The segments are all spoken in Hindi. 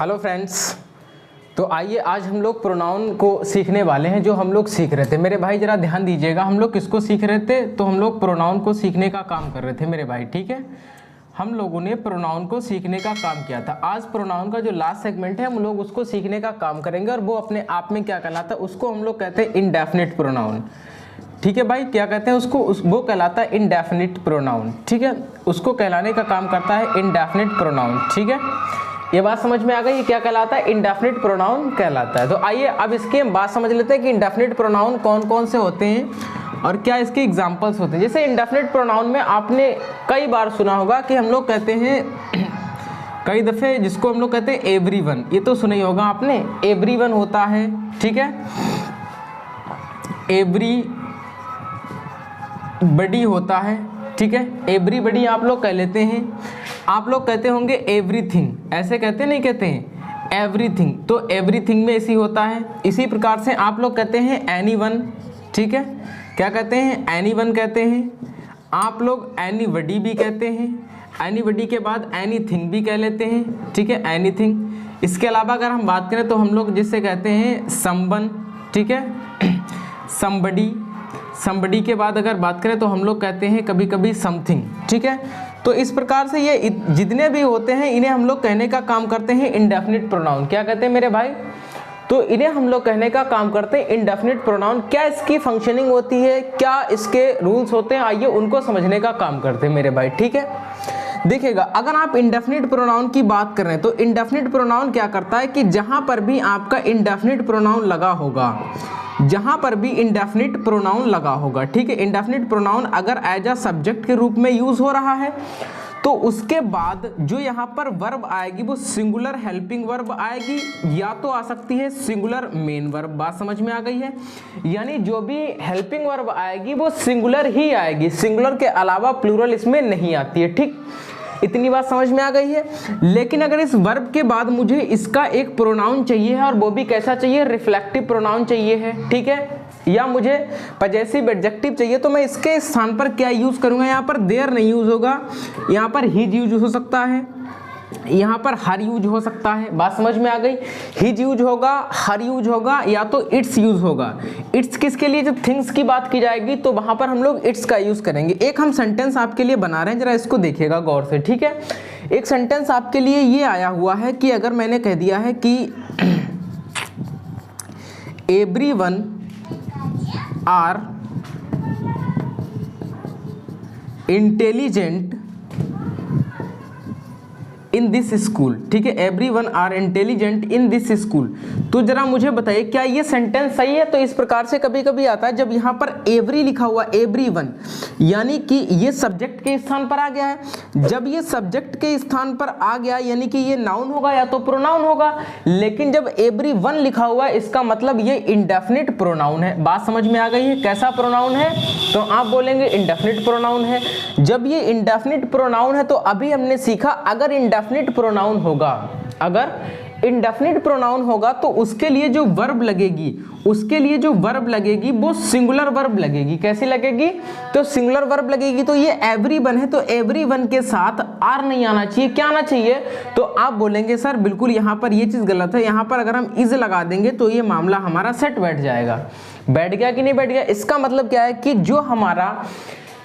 हेलो फ्रेंड्स, तो आइए आज हम लोग प्रोनाउन को सीखने वाले हैं। जो हम लोग सीख रहे थे मेरे भाई, ज़रा ध्यान दीजिएगा। हम लोग किसको सीख रहे थे? तो हम लोग प्रोनाउन को सीखने का काम कर रहे थे मेरे भाई, ठीक है। हम लोगों ने प्रोनाउन को सीखने का काम किया था। आज प्रोनाउन का जो लास्ट सेगमेंट है हम लोग उसको सीखने का काम करेंगे, और वो अपने आप में क्या कहलाता है, उसको हम लोग कहते हैं इंडेफिनिट प्रोनाउन। ठीक है भाई, क्या कहते हैं उसको? वो कहलाता है इंडेफिनिट प्रोनाउन, ठीक है। उसको कहलाने का काम करता है इंडेफिनिट प्रोनाउन, ठीक है। ये बात समझ में आ गई? क्या कहलाता है? इंडेफिनिट प्रोनाउन कहलाता है। तो आइए अब इसकी हम बात समझ लेते हैं कि इंडेफिनिट प्रोनाउन कौन कौन से होते हैं और क्या इसके एग्जांपल्स होते हैं। जैसे इंडेफिनिट प्रोनाउन में आपने कई बार सुना होगा कि हम लोग कहते हैं कई दफ़े, जिसको हम लोग कहते हैं एवरीवन। ये तो सुना ही होगा आपने, एवरीवन होता है, ठीक है। एवरीबॉडी होता है, ठीक है। एवरीबॉडी आप लोग कह लेते हैं। आप लोग कहते होंगे एवरीथिंग, ऐसे कहते नहीं कहते हैं? एवरीथिंग, तो एवरीथिंग में ऐसी होता है। इसी प्रकार से आप लोग कहते हैं एनीवन, ठीक है। क्या कहते हैं? एनीवन कहते हैं। आप लोग एनीबॉडी भी कहते हैं। एनीबॉडी के बाद एनीथिंग भी कह लेते हैं, ठीक है, एनीथिंग। इसके अलावा अगर हम बात करें तो हम लोग जिससे कहते हैं समवन, ठीक है, समबडी। समबडी के बाद अगर बात करें तो हम लोग कहते हैं कभी कभी समथिंग, ठीक है। तो इस प्रकार से ये जितने भी होते हैं इन्हें हम लोग कहने का काम करते हैं इंडेफिनिट प्रोनाउन। क्या कहते हैं मेरे भाई? तो इन्हें हम लोग कहने का काम करते हैं इंडेफिनिट प्रोनाउन। क्या इसकी फंक्शनिंग होती है, क्या इसके रूल्स होते हैं, आइए उनको समझने का काम करते हैं मेरे भाई, ठीक है। देखिएगा, अगर आप इंडेफिनिट प्रोनाउन की बात कर रहे हैं तो इंडेफिनिट प्रोनाउन क्या करता है कि जहां पर भी आपका इंडेफिनिट प्रोनाउन लगा होगा, जहां पर भी इंडेफिनिट प्रोनाउन लगा होगा, ठीक है। इंडेफिनिट प्रोनाउन अगर एज अ सब्जेक्ट के रूप में यूज हो रहा है तो उसके बाद जो यहाँ पर वर्ब आएगी वो सिंगुलर हेल्पिंग वर्ब आएगी, या तो आ सकती है सिंगुलर मेन वर्ब। बात समझ में आ गई है? यानी जो भी हेल्पिंग वर्ब आएगी वो सिंगुलर ही आएगी, सिंगुलर के अलावा प्लूरल इसमें नहीं आती है, ठीक। इतनी बात समझ में आ गई है। लेकिन अगर इस वर्ब के बाद मुझे इसका एक प्रोनाउन चाहिए है, और वो भी कैसा चाहिए? रिफ्लेक्टिव प्रोनाउन चाहिए है, ठीक है, या मुझे पजेसिव एडजेक्टिव चाहिए, तो मैं इसके स्थान पर क्या यूज करूंगा? यहाँ पर देयर नहीं यूज होगा, यहाँ पर हिज यूज हो सकता है, यहाँ पर हर यूज हो सकता है। बात समझ में आ गई? हिज यूज होगा, हर यूज होगा, या तो इट्स यूज होगा। इट्स किसके लिए? जब थिंग्स की बात की जाएगी तो वहां पर हम लोग इट्स का यूज करेंगे। एक हम सेंटेंस आपके लिए बना रहे हैं, जरा इसको देखिएगा गौर से, ठीक है। एक सेंटेंस आपके लिए ये आया हुआ है कि अगर मैंने कह दिया है कि everyone are intelligent in this school, ठीक है, everyone are intelligent in this school. तो जरा मुझे बताइए क्या ये सेंटेंस सही है? तो इस प्रकार से कभी कभी आता है जब यहाँ पर एवरी लिखा हुआ, एवरीवन, यानी कि ये सब्जेक्ट के स्थान पर आ गया है। जब ये सब्जेक्ट के स्थान पर आ गया यानी कि ये नाउन होगा या तो प्रोनाउन होगा। लेकिन जब एवरीवन लिखा हुआ है इसका मतलब ये इंडेफिनिट प्रोनाउन है। बात समझ में आ गई है? कैसा प्रोनाउन है? तो आप बोलेंगे इंडेफिनिट प्रोनाउन है। जब ये इंडेफिनिट प्रोनाउन है तो अभी हमने सीखा अगर इंडेफिनिट प्रोनाउन होगा, अगर इंडेफिनिट प्रोनाउन होगा तो उसके लिए जो वर्ब लगेगी, उसके लिए जो वर्ब लगेगी वो सिंगुलर वर्ब लगेगी। कैसी लगेगी? तो सिंगुलर वर्ब लगेगी। तो ये एवरीवन है तो एवरीवन के साथ आर नहीं आना चाहिए। क्या आना चाहिए? तो आप बोलेंगे सर बिल्कुल यहाँ पर ये चीज गलत है, यहाँ पर अगर हम इज लगा देंगे तो ये मामला हमारा सेट बैठ जाएगा। बैठ गया कि नहीं बैठ गया? इसका मतलब क्या है कि जो हमारा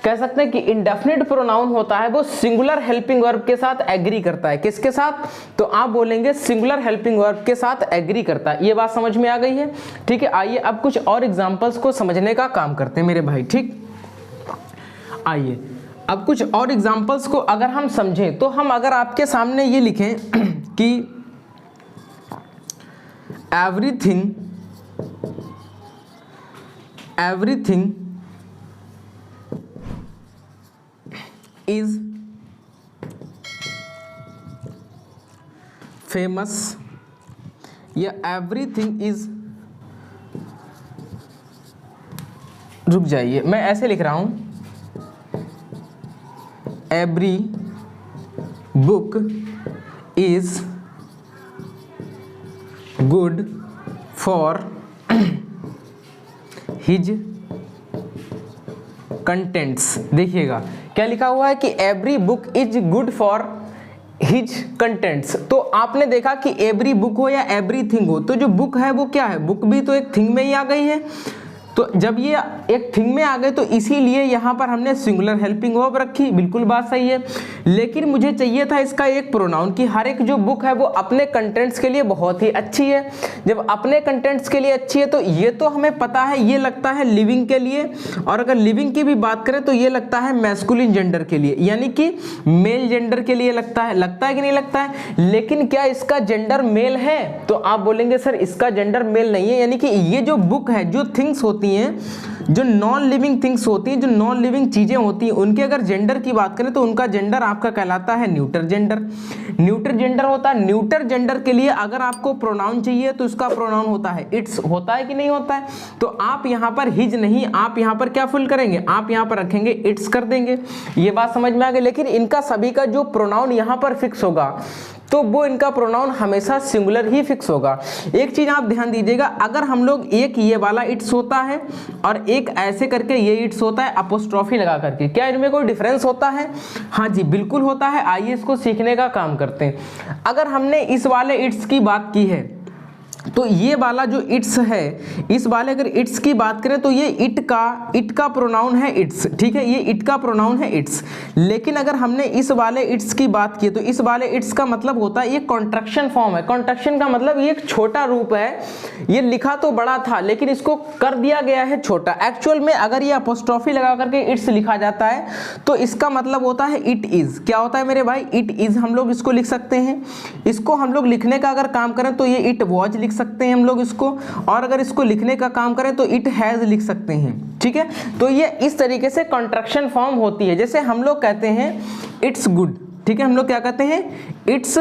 कह सकते हैं कि इंडेफिनिट प्रोनाउन होता है वो सिंगुलर हेल्पिंग वर्ब के साथ एग्री करता है। किसके साथ? तो आप बोलेंगे सिंगुलर हेल्पिंग वर्ब के साथ एग्री करता है। ये बात समझ में आ गई है? ठीक है, आइए अब कुछ और एग्जांपल्स को समझने का काम करते हैं मेरे भाई, ठीक। आइए अब कुछ और एग्जांपल्स को अगर हम समझें तो हम अगर आपके सामने ये लिखें कि एवरीथिंग is famous, या एवरीथिंग इज, रुक जाइए मैं ऐसे लिख रहा हूं, every book is good for his contents. देखिएगा क्या लिखा हुआ है कि every book is good for his contents. तो आपने देखा कि एवरी बुक हो या एवरीथिंग हो, तो जो बुक है वो क्या है, बुक भी तो एक थिंग में ही आ गई है। तो जब ये एक थिंग में आ गए तो इसीलिए यहाँ पर हमने सिंगुलर हेल्पिंग वर्ब रखी, बिल्कुल बात सही है। लेकिन मुझे चाहिए था इसका एक प्रोनाउन कि हर एक जो बुक है वो अपने कंटेंट्स के लिए बहुत ही अच्छी है। जब अपने कंटेंट्स के लिए अच्छी है तो ये तो हमें पता है, ये लगता है लिविंग के लिए, और अगर लिविंग की भी बात करें तो ये लगता है मैस्कुलिन जेंडर के लिए, यानी कि मेल जेंडर के लिए लगता है कि नहीं लगता है। लेकिन क्या इसका जेंडर मेल है? तो आप बोलेंगे सर इसका जेंडर मेल नहीं है, यानी कि ये जो बुक है, जो थिंग्स होती हैं, जो नॉन लिविंग थिंग्स होती हैं, जो नॉन लिविंग चीजें होती हैं, उनके अगर जेंडर की बात करें तो उनका जेंडर आपका कहलाता है न्यूटर जेंडर। न्यूटर जेंडर होता है। न्यूटर जेंडर के लिए अगर आपको प्रोनाउन चाहिए तो इसका प्रोनाउन होता है इट्स। होता है कि नहीं होता है? तो आप यहां पर हिज नहीं, आप यहां पर क्या फुल करेंगे, आप यहां पर रखेंगे इट्स कर देंगे। ये बात समझ में आ गई। लेकिन इनका सभी का जो प्रोनाउन यहां पर फिक्स होगा तो वो इनका प्रोनाउन हमेशा सिंगुलर ही फिक्स होगा। एक चीज आप ध्यान दीजिएगा, अगर हम लोग एक ये वाला इट्स होता है और एक ऐसे करके ये इट्स होता है अपोस्ट्रोफी लगा करके, क्या इनमें कोई डिफरेंस होता है? हाँ जी बिल्कुल होता है। आइए इसको सीखने का काम करते हैं। अगर हमने इस वाले इट्स की बात की है तो ये वाला जो इट्स है, इस वाले अगर इट्स की बात करें तो ये इट का प्रोनाउन है इट्स, ठीक है, ये इट का प्रोनाउन है इट्स। लेकिन अगर हमने इस वाले इट्स की बात की तो इस वाले इट्स का मतलब होता है ये कॉन्ट्रैक्शन फॉर्म है। कॉन्ट्रैक्शन का मतलब ये एक छोटा रूप है, ये लिखा तो बड़ा था लेकिन इसको कर दिया गया है छोटा। एक्चुअल में अगर ये अपोस्ट्रोफी लगा करके इट्स लिखा जाता है तो इसका मतलब होता है इट इज। क्या होता है मेरे भाई? इट इज हम लोग इसको लिख सकते हैं। इसको हम लोग लिखने का अगर काम करें तो ये इट वॉज लिख सकते हैं हम लोग इसको, और अगर इसको लिखने का काम करें तो इट हैज लिख सकते हैं, ठीक है। तो ये इस तरीके से कॉन्ट्रैक्शन फॉर्म होती है। जैसे हम लोग कहते हैं इट्स गुड, ठीक है, हम लोग क्या कहते हैं इट्स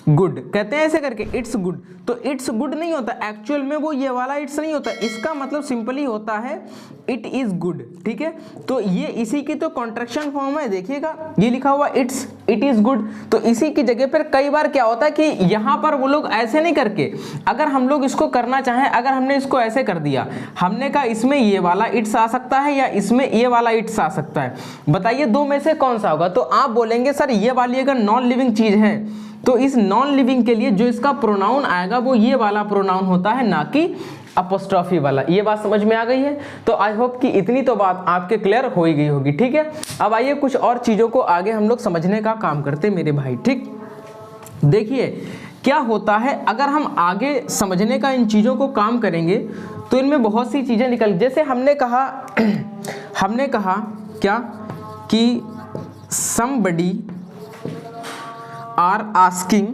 गुड कहते हैं ऐसे करके इट्स गुड। तो इट्स गुड नहीं होता, एक्चुअल में वो ये वाला इट्स नहीं होता, इसका मतलब सिंपली होता है इट इज गुड, ठीक है। तो ये इसी की तो कॉन्ट्रैक्शन फॉर्म है, देखिएगा ये लिखा हुआ इट्स, इट इज गुड। तो इसी की जगह पर कई बार क्या होता है कि यहाँ पर वो लोग ऐसे नहीं करके, अगर हम लोग इसको करना चाहें, अगर हमने इसको ऐसे कर दिया, हमने कहा इसमें ये वाला इट्स आ सकता है या इसमें ये वाला इट्स आ सकता है, बताइए दो में से कौन सा होगा? तो आप बोलेंगे सर ये वाली अगर नॉन लिविंग चीज है तो इस नॉन लिविंग के लिए जो इसका प्रोनाउन आएगा वो ये वाला प्रोनाउन होता है, ना कि अपोस्ट्रोफी वाला। ये बात समझ में आ गई है? तो आई होप कि इतनी तो बात आपके क्लियर हो ही गई होगी, ठीक है। अब आइए कुछ और चीज़ों को आगे हम लोग समझने का काम करते मेरे भाई, ठीक। देखिए क्या होता है, अगर हम आगे समझने का इन चीज़ों को काम करेंगे तो इनमें बहुत सी चीज़ें निकल, जैसे हमने कहा क्या कि somebody are asking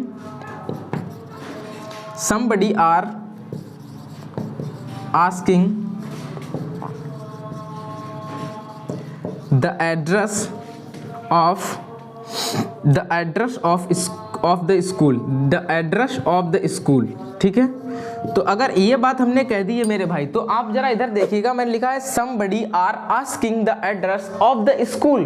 the address of the school, ठीक है। तो अगर ये बात हमने कह दी है मेरे भाई, तो आप जरा इधर देखिएगा, मैंने लिखा है somebody are asking the address of the school।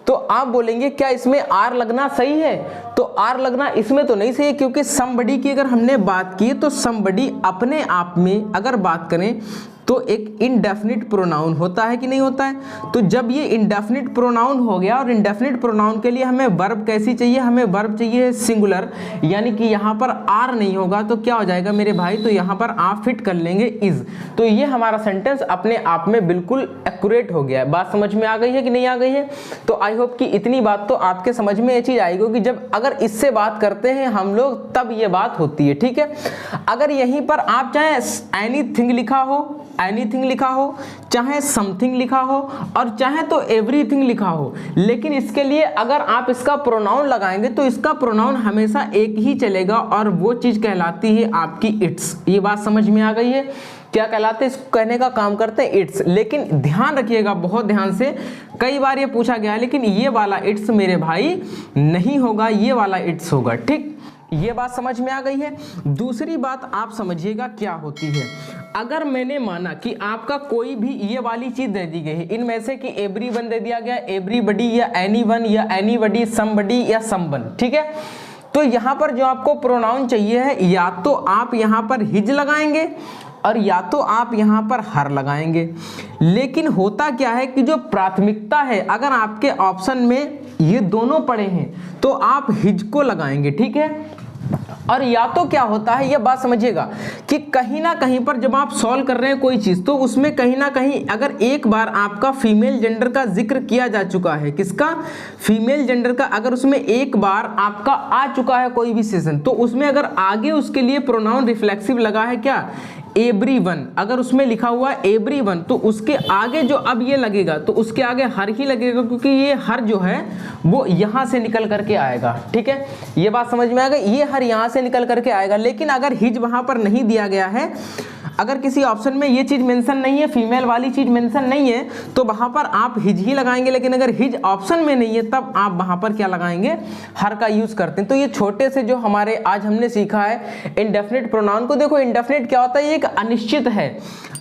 तो आप बोलेंगे क्या इसमें आर लगना सही है? तो आर लगना इसमें तो नहीं सही है, क्योंकि somebody की अगर हमने बात की तो somebody अपने आप में अगर बात करें तो एक इंडेफिनिट प्रोनाउन होता है कि नहीं होता है। तो जब ये इंडेफिनिट प्रोनाउन हो गया, और इंडेफिनिट प्रोनाउन के लिए हमें वर्ब कैसी चाहिए, हमें वर्ब चाहिए सिंगुलर, यानी कि यहाँ पर आर नहीं होगा तो क्या हो जाएगा मेरे भाई, तो यहाँ पर आप फिट कर लेंगे इज। तो ये हमारा सेंटेंस अपने आप में बिल्कुल एक्यूरेट हो गया है। बात समझ में आ गई है कि नहीं आ गई है? तो आई होप कि इतनी बात तो आपके समझ में ये चीज आएगी कि जब अगर इससे बात करते हैं हम लोग तब ये बात होती है, ठीक है। अगर यहीं पर आप चाहे एनीथिंग लिखा हो, चाहे समथिंग लिखा हो, और चाहे तो एवरीथिंग लिखा हो, लेकिन इसके लिए अगर आप इसका प्रोनाउन लगाएंगे तो इसका प्रोनाउन हमेशा एक ही चलेगा, और वो चीज कहलाती है आपकी इट्स। ये बात समझ में आ गई है? क्या कहलाते हैं? इसको कहने का काम करते हैं इट्स। लेकिन ध्यान रखिएगा बहुत ध्यान से, कई बार ये पूछा गया है, लेकिन ये वाला इट्स मेरे भाई नहीं होगा, ये वाला इट्स होगा, ठीक। ये बात समझ में आ गई है? दूसरी बात आप समझिएगा क्या होती है, अगर मैंने माना कि आपका कोई भी ये वाली चीज दे दी गई है, इनमें से कि एवरीवन दे दिया गया, एवरीबडी या एनीवन या एनीबडी, समबडी या समवन, ठीक है। तो यहाँ पर जो आपको प्रोनाउन चाहिए है, या तो आप यहाँ पर हिज लगाएंगे और या तो आप यहाँ पर हर लगाएंगे। लेकिन होता क्या है कि जो प्राथमिकता है, अगर आपके ऑप्शन में ये दोनों पड़े हैं तो आप हिज को लगाएंगे, ठीक है। और या तो क्या होता है, ये बात समझिएगा कि कहीं ना कहीं पर जब आप सॉल्व कर रहे हैं कोई चीज, तो उसमें कहीं ना कहीं अगर एक बार आपका फीमेल जेंडर का जिक्र किया जा चुका है, किसका, फीमेल जेंडर का, अगर उसमें एक बार आपका आ चुका है कोई भी सेशन, तो उसमें अगर आगे उसके लिए प्रोनाउन रिफ्लेक्सिव लगा है क्या, एवरीवन, अगर उसमें लिखा हुआ है एवरीवन, तो उसके आगे जो अब ये लगेगा तो उसके आगे हर ही लगेगा, क्योंकि ये हर जो है वो यहां से निकल करके आएगा, ठीक है। ये बात समझ में आ गई, ये हर यहां से निकल करके आएगा। लेकिन अगर हिज वहां पर नहीं दिया गया है, अगर किसी ऑप्शन में ये चीज मेंशन नहीं है, फीमेल वाली चीज मेंशन नहीं है, तो वहां पर आप हिज ही लगाएंगे। लेकिन अगर हिज ऑप्शन में नहीं है तब आप वहां पर क्या लगाएंगे, हर का यूज करते हैं। तो ये छोटे से जो हमारे आज हमने सीखा है इंडेफिनिट प्रोनाउन को, देखो इंडेफिनिट क्या होता है, ये एक अनिश्चित है।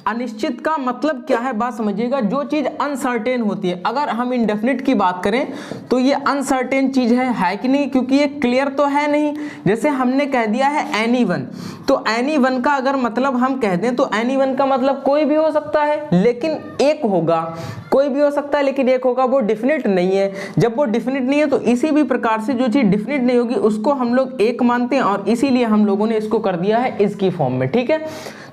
अनिश्चित का मतलब क्या है, बात समझिएगा, जो चीज अनसर्टेन होती है। अगर हम इंडेफिनिट की बात करें तो ये अनसर्टेन चीज है कि नहीं, क्योंकि ये क्लियर तो है नहीं। जैसे हमने कह दिया है एनीवन, तो एनीवन का अगर मतलब हम कह दें तो एनीवन का मतलब कोई भी हो सकता है, लेकिन एक होगा, कोई भी हो सकता है लेकिन एक होगा, वो डिफिनिट नहीं है। जब वो डिफिनिट नहीं है तो इसी भी प्रकार से जो चीज डिफिनिट नहीं होगी उसको हम लोग एक मानते हैं, और इसीलिए हम लोगों ने इसको कर दिया है इसकी फॉर्म में, ठीक है।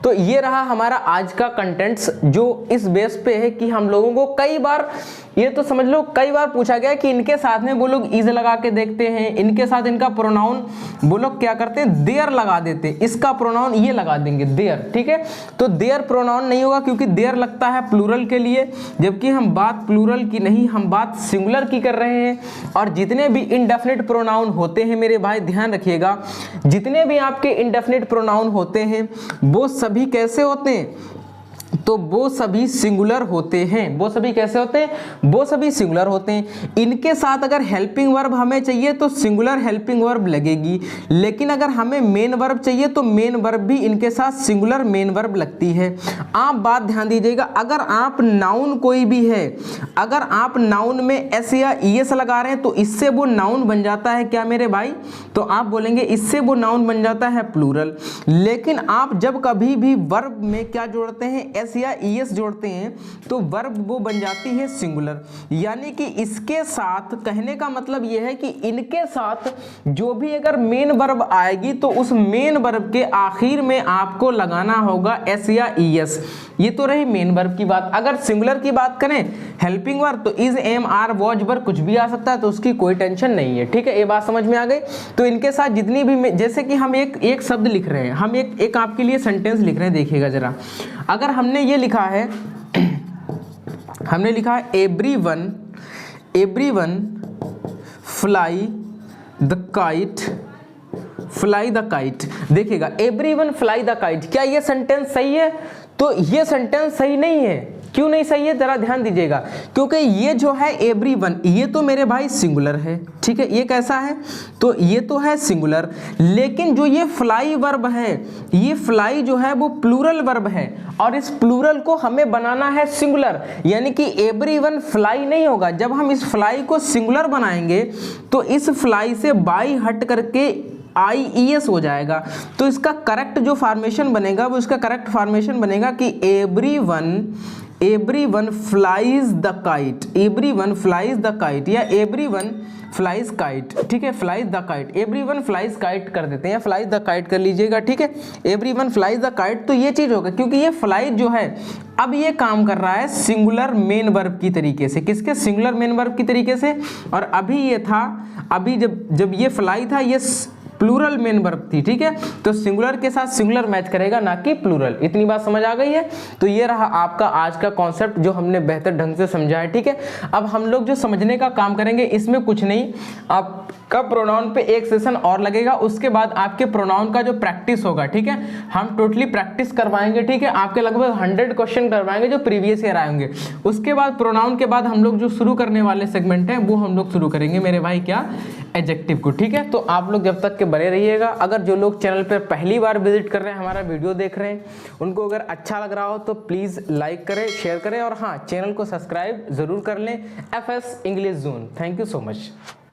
तो ये रहा हमारा आज का कंटेंट्स, जो इस बेस पे है कि हम लोगों को कई बार, ये तो समझ लो कई बार पूछा गया कि इनके साथ में वो लोग इज लगा के देखते हैं, इनके साथ इनका प्रोनाउन वो लोग क्या करते हैं, देयर लगा देते हैं, इसका प्रोनाउन ये लगा देंगे देयर, ठीक है। तो देयर प्रोनाउन नहीं होगा, क्योंकि देयर लगता है प्लूरल के लिए, जबकि हम बात प्लूरल की नहीं, हम बात सिंगुलर की कर रहे हैं। और जितने भी इनडेफिनिट प्रोनाउन होते हैं मेरे भाई ध्यान रखिएगा, जितने भी आपके इनडेफिनिट प्रोनाउन होते हैं वो सभी कैसे होते हैं, तो वो सभी सिंगुलर होते हैं। वो सभी कैसे होते हैं, वो सभी सिंगुलर होते हैं। इनके साथ अगर हेल्पिंग वर्ब हमें चाहिए तो सिंगुलर हेल्पिंग वर्ब लगेगी, लेकिन अगर हमें मेन वर्ब चाहिए तो मेन वर्ब भी इनके साथ सिंगुलर मेन वर्ब लगती है। आप बात ध्यान दीजिएगा, अगर आप नाउन कोई भी है, अगर आप नाउन में एस या ईएस लगा रहे हैं तो इससे वो नाउन बन जाता है क्या मेरे भाई, तो आप बोलेंगे इससे वो नाउन बन जाता है प्लूरल। लेकिन आप जब कभी भी वर्ब में क्या जोड़ते हैं, एस या ईएस जोड़ते हैं, तो वर्ब वो बन जाती है सिंगुलर। यानी कि इसके साथ, कहने का मतलब यह है कि इनके साथ जो भी अगर मेन वर्ब आएगी तो उस मेन वर्ब के आखिर में आपको लगाना होगा एस या ईएस। ये तो रही मेन वर्ब की बात। अगर सिंगुलर की बात करें, हेल्पिंग वर्ब, तो इज, एम, आर, वॉज, वर कुछ भी आ सकता है, तो उसकी कोई टेंशन नहीं है, ठीक है। ये बात समझ में आ गई। तो इनके साथ जितनी भी, जैसे कि हम एक शब्द लिख रहे हैं, हम एक आपके लिए सेंटेंस लिख रहे हैं, देखिएगा जरा। अगर हमने ये लिखा है, हमने लिखा है everyone fly the kite, fly the kite. देखिएगा एवरीवन फ्लाई द काइट, क्या ये सेंटेंस सही है, तो ये सेंटेंस सही नहीं है। क्यों नहीं सही है, जरा ध्यान दीजिएगा, क्योंकि ये जो है एवरीवन, ये तो मेरे भाई सिंगुलर है, ठीक है। ये कैसा है, तो ये तो है सिंगुलर, लेकिन जो ये फ्लाई वर्ब है, ये फ्लाई जो है वो प्लूरल वर्ब है, और इस प्लूरल को हमें बनाना है सिंगुलर। यानी कि एवरीवन फ्लाई नहीं होगा। जब हम इस फ्लाई को सिंगुलर बनाएंगे तो इस फ्लाई से बाई हट करके IES हो जाएगा। तो इसका करेक्ट जो फॉर्मेशन बनेगा, वो इसका करेक्ट फॉर्मेशन बनेगा कि everyone flies the kite, everyone flies the kite, या एवरीवन फ्लाइज काइट, ठीक है। Flies the kite, everyone flies kite कर देते हैं, या फ्लाइज द काइट कर लीजिएगा, ठीक है। एवरीवन फ्लाइज द काइट, तो ये चीज होगा, क्योंकि ये फ्लाइज जो है अब ये काम कर रहा है सिंगुलर मेन वर्ब की तरीके से। किसके, सिंगुलर मेन वर्ब की तरीके से। और अभी ये था, अभी जब ये फ्लाई था, ये प्लूरल मेन वर्ब थी, ठीक है। तो सिंगुलर के साथ सिंगुलर मैच करेगा, ना कि प्लूरल। इतनी बात समझ आ गई है। तो ये रहा आपका आज का कॉन्सेप्ट जो हमने बेहतर ढंग से समझा है, ठीक है। अब हम लोग जो समझने का काम करेंगे, इसमें कुछ नहीं, आपका प्रोनाउन पे एक सेशन और लगेगा, उसके बाद आपके प्रोनाउन का जो प्रैक्टिस होगा, ठीक है, हम टोटली प्रैक्टिस करवाएंगे, ठीक है। आपके लगभग 100 क्वेश्चन करवाएंगे जो प्रीवियस ईयर आएंगे। उसके बाद प्रोनाउन के बाद हम लोग जो शुरू करने वाले सेगमेंट है वो हम लोग शुरू करेंगे मेरे भाई, क्या, एडजेक्टिव को, ठीक है। तो आप लोग जब तक के बने रहिएगा। अगर जो लोग चैनल पर पहली बार विजिट कर रहे हैं, हमारा वीडियो देख रहे हैं, उनको अगर अच्छा लग रहा हो तो प्लीज़ लाइक करें, शेयर करें, और हाँ, चैनल को सब्सक्राइब जरूर कर लें। FS English zone. Thank you so much.